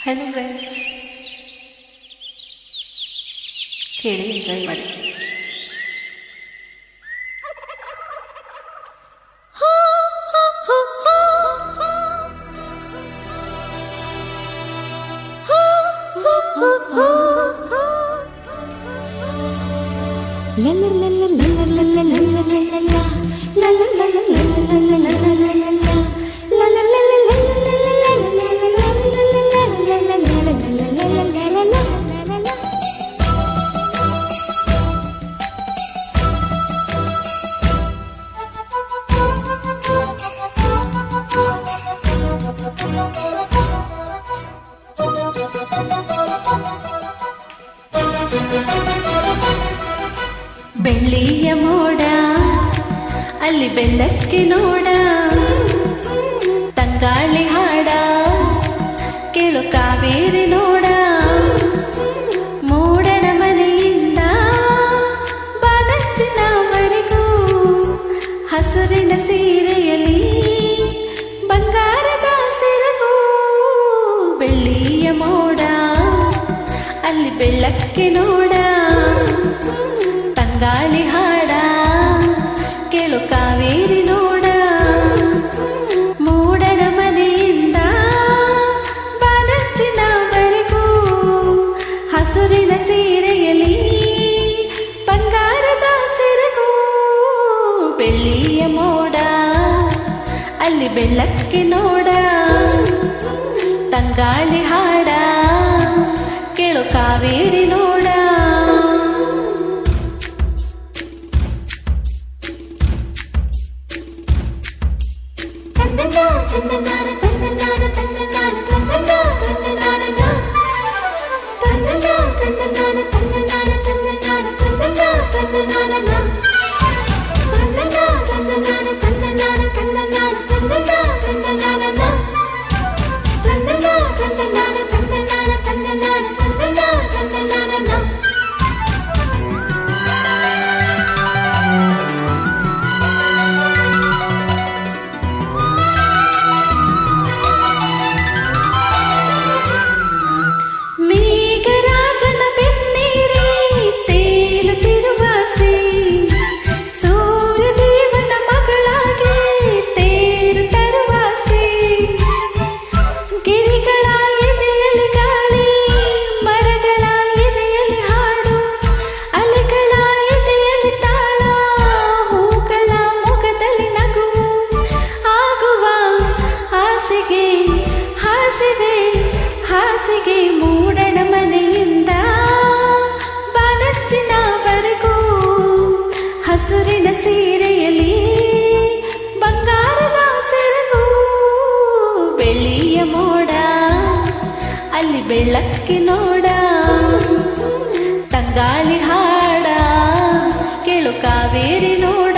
Hello friends, ಕೇಳಿ enjoy ಮಾಡಿ. ಬೆಳ್ಳಿಯ ಮೋಡ ಅಲ್ಲಿ ಬೆಳ್ಳಕ್ಕೆ ನೋಡ, ತಂಗಾಳಿ ಹಾಡ ಕೇಳು ಕಾವೇರಿ ನೋಡ. ಮೂಡಣ ಮನೆಯಿಂದ ಬಾನಚ್ಚಿನವರೆಗೂ ಹಸುರಿನ ಸೀರೆಯಲ್ಲಿ ಬಂಗಾರದ ಸೆರಗು. ಬೆಳ್ಳಿಯ ಮೋಡ ಅಲ್ಲಿ ಬೆಳ್ಳಕ್ಕೆ ನೋಡ, ಗಾಳಿ ಹಾಡ ಕೇಳು ಕಾವೇರಿ ನೋಡ. ಮೂಡಣ ಮನೆಯಿಂದ ಬಾನಚ್ಚಿನವರೆಗೂ ಹಸುರಿನ ಸೀರೆಯಲ್ಲಿ ಬಂಗಾರದ ಸೆರಗು. ಬೆಳ್ಳಿಯ ಮೋಡ ಅಲ್ಲಿ ಬೆಳ್ಳಕ್ಕೆ ನೋಡ, ತಂಗಾಳಿ ಹಾಡ ಕೇಳು ಕಾವೇರಿ ನೋಡ. ಹಾಸಿಗೆ ಮೂಡಣ ಮನೆಯಿಂದ ಬಾನಚ್ಚಿನವರೆಗೂ ಹಸುರಿನ ಸೀರೆಯಲ್ಲಿ ಬಂಗಾರದ ಸೆರಗು. ಬೆಳ್ಳಿಯ ಮೋಡ ಅಲ್ಲಿ ಬೆಳ್ಳಕ್ಕೆ ನೋಡ, ತಂಗಾಳಿ ಹಾಡ ಕೇಳು ಕಾವೇರಿ ನೋಡ.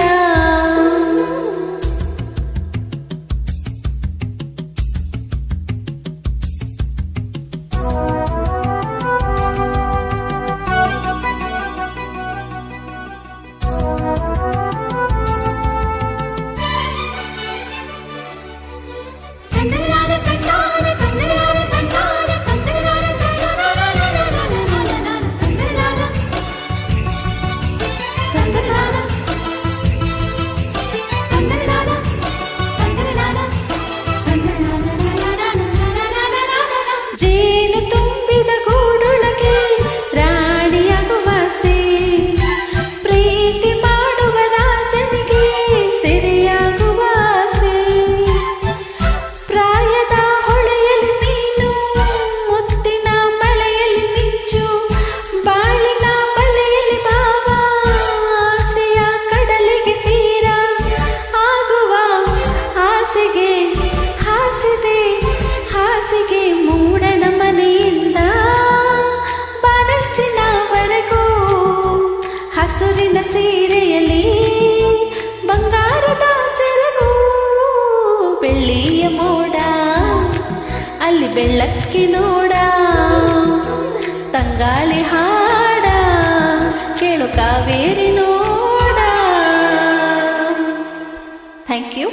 ಜೇನು ತುಂಬಿದ ಗೂಡೊಳಗೆ ರಾಣಿಯಾಗುವ ಆಸೆ, ಪ್ರೀತಿ ಮಾಡುವ ರಾಜನಿಗೆ ಸೆರೆಯಾಗುವ ಆಸೆ. ಪ್ರಾಯದ ಹೊಳೆಯಲ್ಲಿ ನೀನು ಮುತ್ತಿನ ಮಳೆಯಲ್ಲಿ ಮಿಂಚು, ಬಾಳಿನ ಬಲೆಯಲ್ಲಿ ಭಾವ ಆಸೆಯ ಕಡಲಿಗೆ ತೀರ ಆಗುವ ಆಸೆಗೆ ಹಾಸಿದೆ ಹಾಸಿಗೆ. ಮೂಡಣ ಮನೆಯಿಂದ ಬಾನಚ್ಚಿನವರೆಗೂ ಹಸುರಿನ ಸೀರೆಯಲ್ಲಿ ಬಂಗಾರದ ಸೆರಗು. ಬೆಳ್ಳಿಯ ಮೋಡ ಅಲ್ಲಿ ಬೆಳ್ಳಕ್ಕೆ ನೋಡ, ತಂಗಾಳಿ ಹಾಡ ಕೇಳು ಕಾವೇರಿ ನೋಡ. Thank you.